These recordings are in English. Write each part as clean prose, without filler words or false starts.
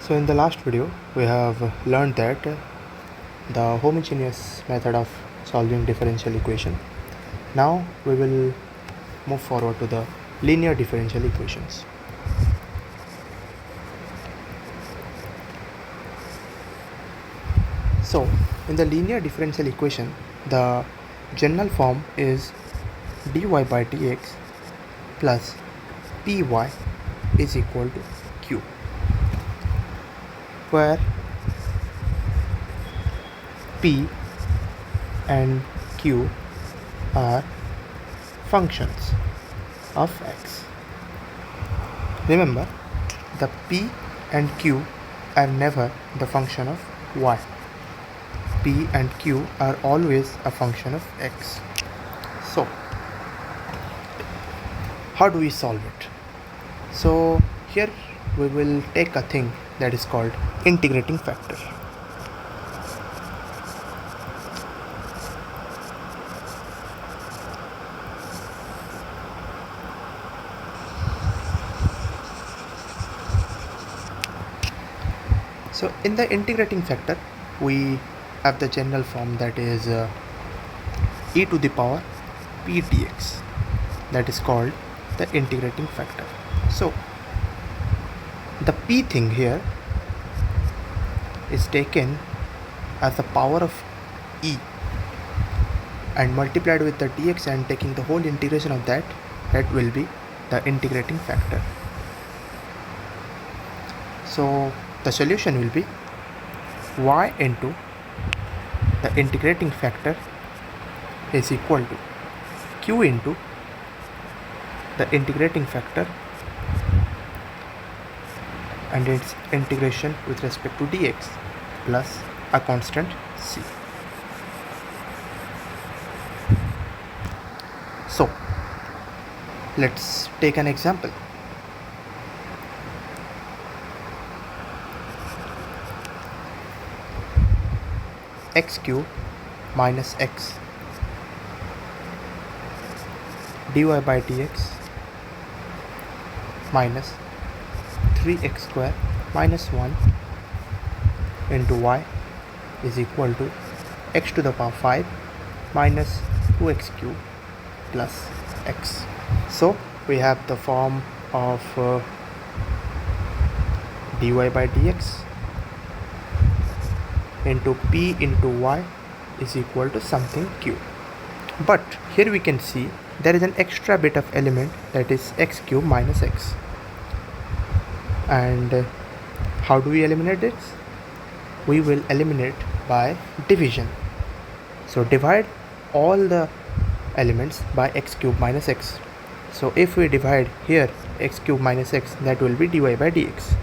So in the last video we have learned that the homogeneous method of solving differential equation. Now we will move forward to the linear differential equations. So in the linear differential equation, the general form is dy by dx plus py is equal to q, where p and q are functions of x. Remember, the p and q are never the function of y. P and q are always a function of x. So how do we solve it? So here we will take a thing that is called integrating factor. So in the integrating factor we have the general form, that is e to the power p dx, that is called the integrating factor. So the p thing here is taken as the power of e and multiplied with the dx, and taking the whole integration of that will be the integrating factor. So the solution will be y into the integrating factor is equal to q into the integrating factor and its integration with respect to dx plus a constant c. So let's take an example. X cube minus x dy by dx minus 3x square minus 1 into y is equal to x to the power 5 minus 2x cube plus x. So we have the form of dy by dx into p into y is equal to something q. But here we can see there is an extra bit of element, that is x cube minus x. And how do we eliminate this? We will eliminate by division. So divide all the elements by x cube minus x. So if we divide here x cube minus x, that will be dy by dx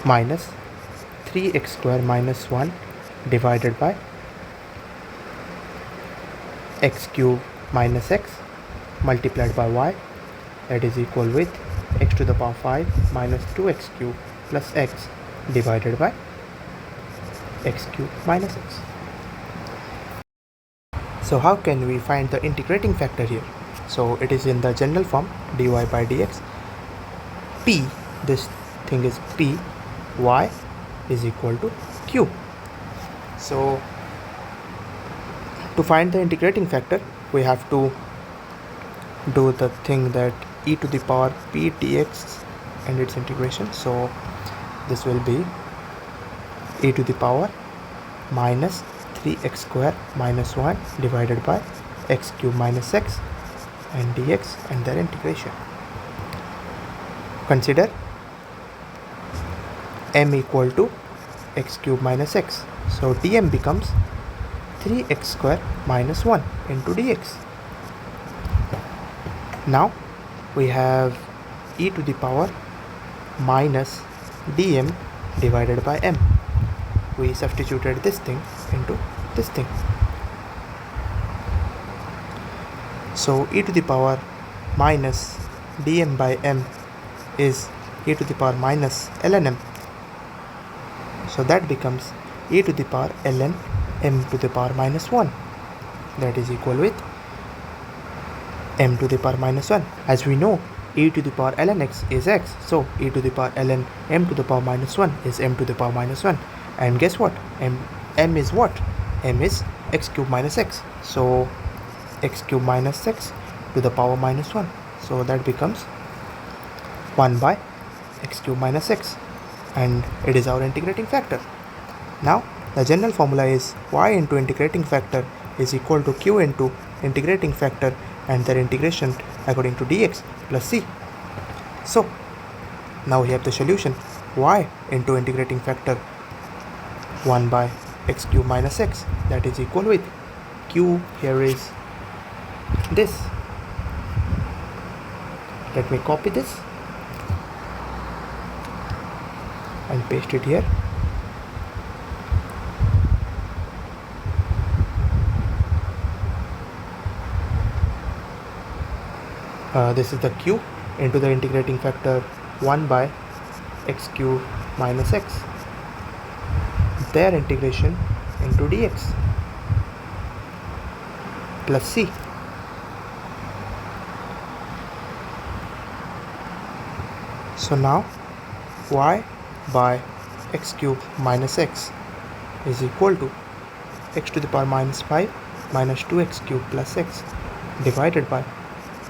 minus 3x square minus 1 divided by x cube minus x multiplied by y, that is equal with x to the power 5 minus 2x cube plus x divided by x cube minus x. So how can we find the integrating factor here? So it is in the general form dy by dx p, this thing is p, y is equal to q. So to find the integrating factor we have to do the thing that e to the power p dx and its integration. So this will be e to the power minus 3x square minus 1 divided by x cube minus x and dx and their integration. Consider m equal to x cube minus x. So dm becomes 3x square minus 1 into dx. Now we have e to the power minus dm divided by m. We substituted this thing into this thing. So e to the power minus dm by m is e to the power minus ln m. So that becomes e to the power ln m to the power minus 1, that is equal with m to the power minus 1. As we know, e to the power ln x is x, so e to the power ln m to the power minus 1 is m to the power minus 1. And guess what? M is what? M is x cube minus x, so x cube minus x to the power minus 1, so that becomes 1 by x cube minus x, and it is our integrating factor. Now the general formula is y into integrating factor is equal to q into integrating factor and their integration according to dx plus c. So now we have the solution. Y into integrating factor 1 by x cube minus x, that is equal with q here is this. Let me copy this and paste it here. This is the q into the integrating factor 1 by x cube minus x, their integration into dx plus c. So now y by x cube minus x is equal to x to the power minus 5 minus 2x cube plus x divided by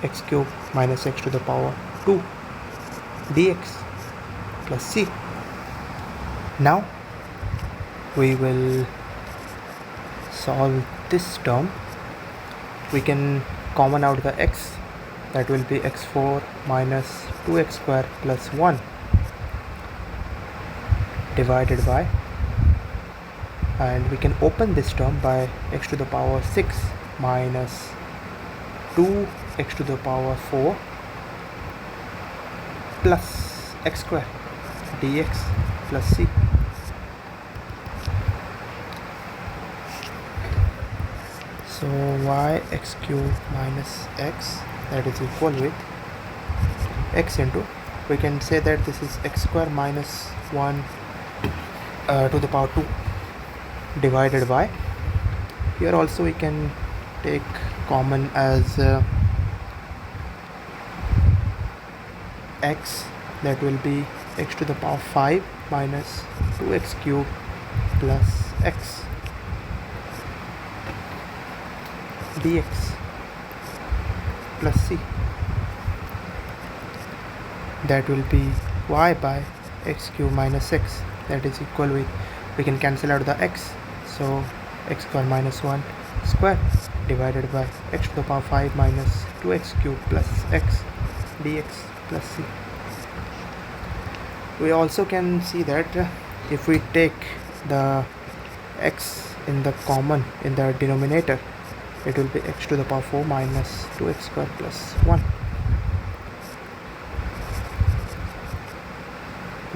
x cube minus x to the power 2 dx plus c. Now we will solve this term. We can common out the x, that will be x4 minus 2x square plus 1 divided by, and we can open this term by x to the power 6 minus 2x to the power 4 plus x square dx plus c. So y x cube minus x, that is equal with x into, we can say that this is x square minus 1 to the power 2 divided by, here also we can take common as x, that will be x to the power 5 minus 2x cube plus x dx plus c. That will be y by x cube minus x, that is equal with, we can cancel out the x, so x square minus 1 square divided by x to the power 5 minus 2x cube plus x dx plus c. We also can see that if we take the x in the common in the denominator, it will be x to the power 4 minus 2x square plus 1.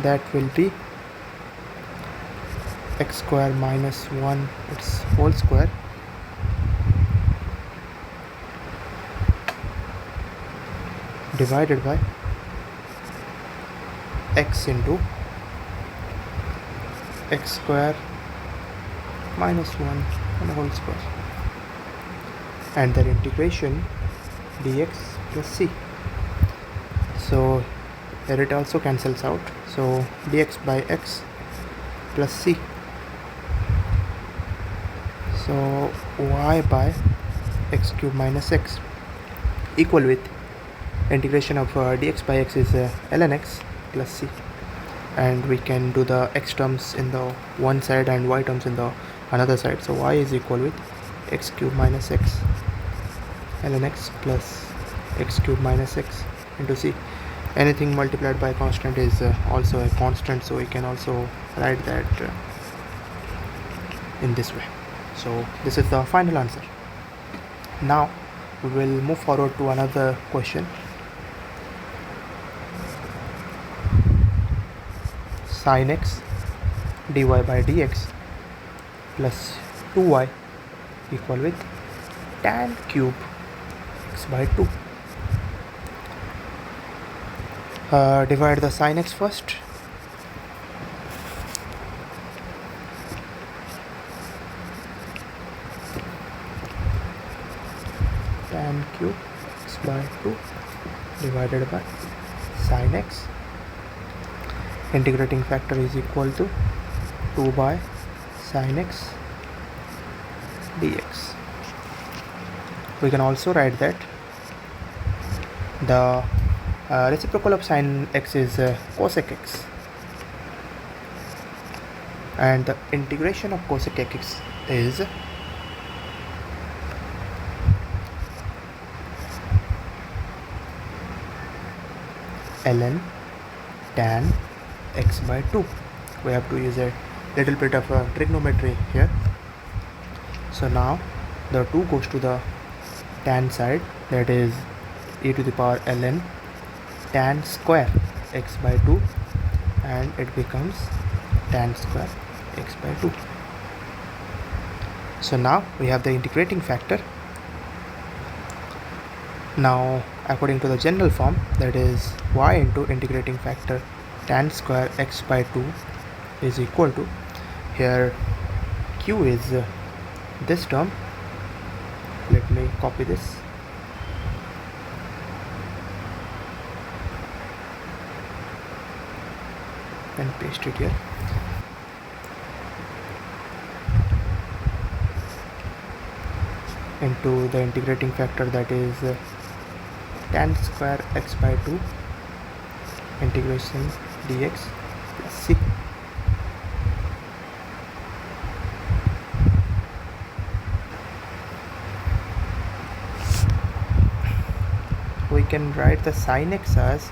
That will be x square minus 1 its whole square divided by x into x square minus 1 and a whole square, and their integration dx plus c. So here it also cancels out, so dx by x plus c. So y by x cube minus x equal with integration of dx by x is ln x plus c, and we can do the x terms in the one side and y terms in the another side. So y is equal with x cube minus x ln x plus x cube minus x into c. Anything multiplied by constant is also a constant, so we can also write that in this way. So this is the final answer. Now we will move forward to another question. Sin x dy by dx plus 2y equal with tan cube x by 2. Divide the sin x first. Tan cube x by 2 divided by sine x. Integrating factor is equal to 2 by sine x dx. We can also write that the reciprocal of sine x is cosec x, and the integration of cosec x is ln tan x by 2. We have to use a little bit of trigonometry here. So now the 2 goes to the tan side, that is e to the power ln tan square x by 2, and it becomes tan square x by 2. So now we have the integrating factor. Now according to the general form, that is y into integrating factor tan square x by 2 is equal to, here q is this term. Let me copy this and paste it here. Into the integrating factor, that is tan square x by 2 integration dx plus c. We can write the sine x as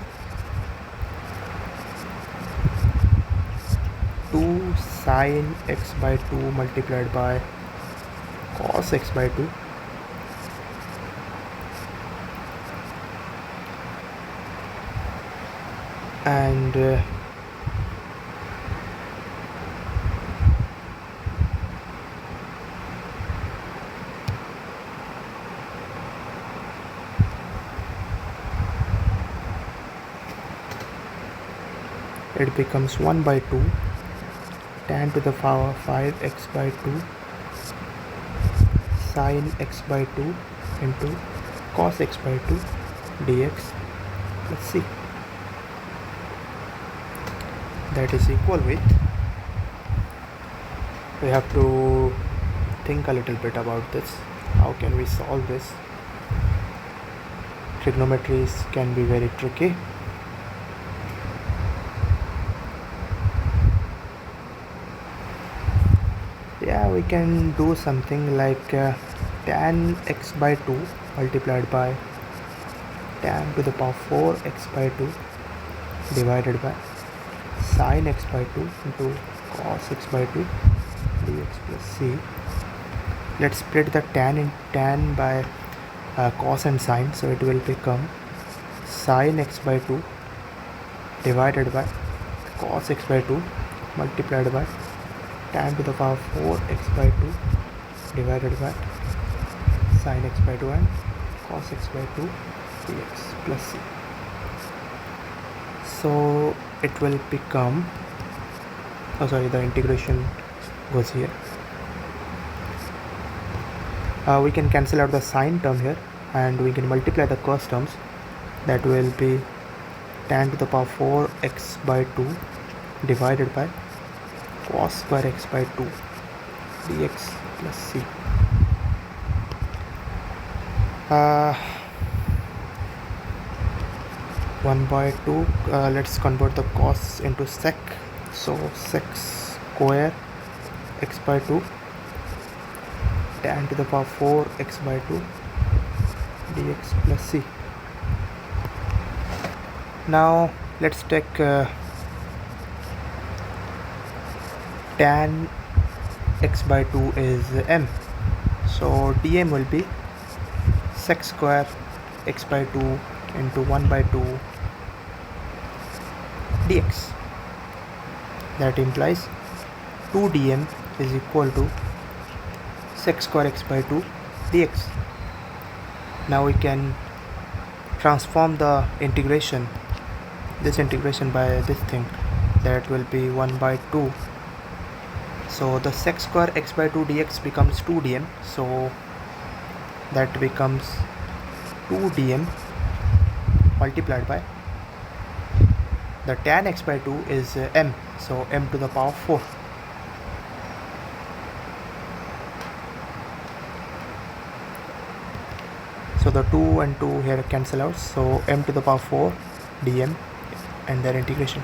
2 sine x by 2 multiplied by cos x by 2 and it becomes 1 by 2 tan to the power 5 x by 2 sine x by 2 into cos x by 2 dx plus c. That is equal with, we have to think a little bit about this. How can we solve this? Trigonometries can be very tricky. Yeah, we can do something like tan x by 2 multiplied by tan to the power 4 x by 2 divided by sine x by 2 into cos x by 2 dx plus c. Let's split the tan in tan by cos and sine, so it will become sine x by 2 divided by cos x by 2 multiplied by tan to the power 4 x by 2 divided by sine x by 2 and cos x by 2 dx plus c. So it will become, the integration goes here. We can cancel out the sine term here and we can multiply the cos terms. That will be tan to the power 4 x by 2 divided by cos square x by 2 dx plus c. 1 by 2, let's convert the cos into sec, so sec square x by 2 tan to the power 4 x by 2 dx plus c. Now let's take tan x by 2 is m, so dm will be sec square x by 2 into 1 by 2 dx. That implies 2 dm is equal to sec square x by 2 dx. Now we can transform the integration, this integration by this thing, that will be 1 by 2. So the sec square x by 2 dx becomes 2 dm, so that becomes 2 dm multiplied by the tan x by 2 is m, so m to the power 4. So the 2 and 2 here cancel out, so m to the power 4 dm and their integration.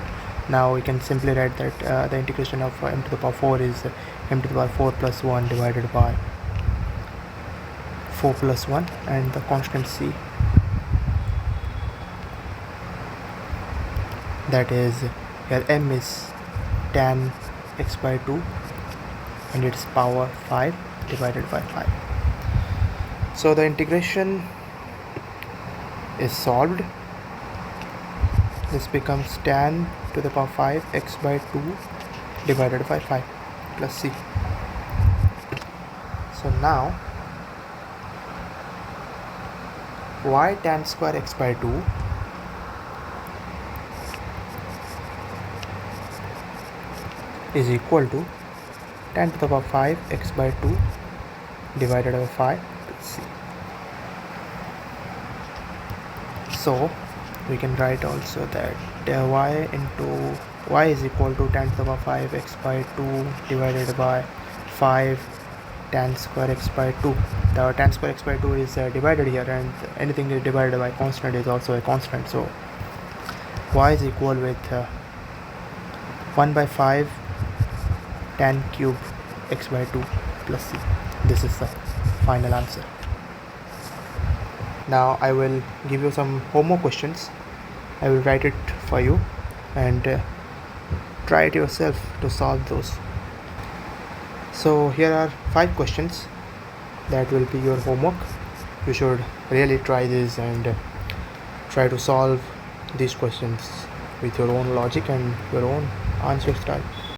Now we can simply write that the integration of m to the power 4 is m to the power 4 plus 1 divided by 4 plus 1 and the constant c, that is here m is tan x by 2 and its power 5 divided by 5. So the integration is solved. This becomes tan to the power 5 x by 2 divided by 5 plus c. So now y tan square x by 2 is equal to tan to the power 5 x by 2 divided by 5 plus c. So we can write also that y is equal to tan to the power 5 x by 2 divided by 5 tan square x by 2. The tan square x by 2 is divided here, and anything is divided by constant is also a constant, so y is equal with 1 by 5 tan cube x by 2 plus c. This is the final answer. Now I will give you some homework questions. I will write it for you and try it yourself to solve those. So here are 5 questions that will be your homework. You should really try this and try to solve these questions with your own logic and your own answer style.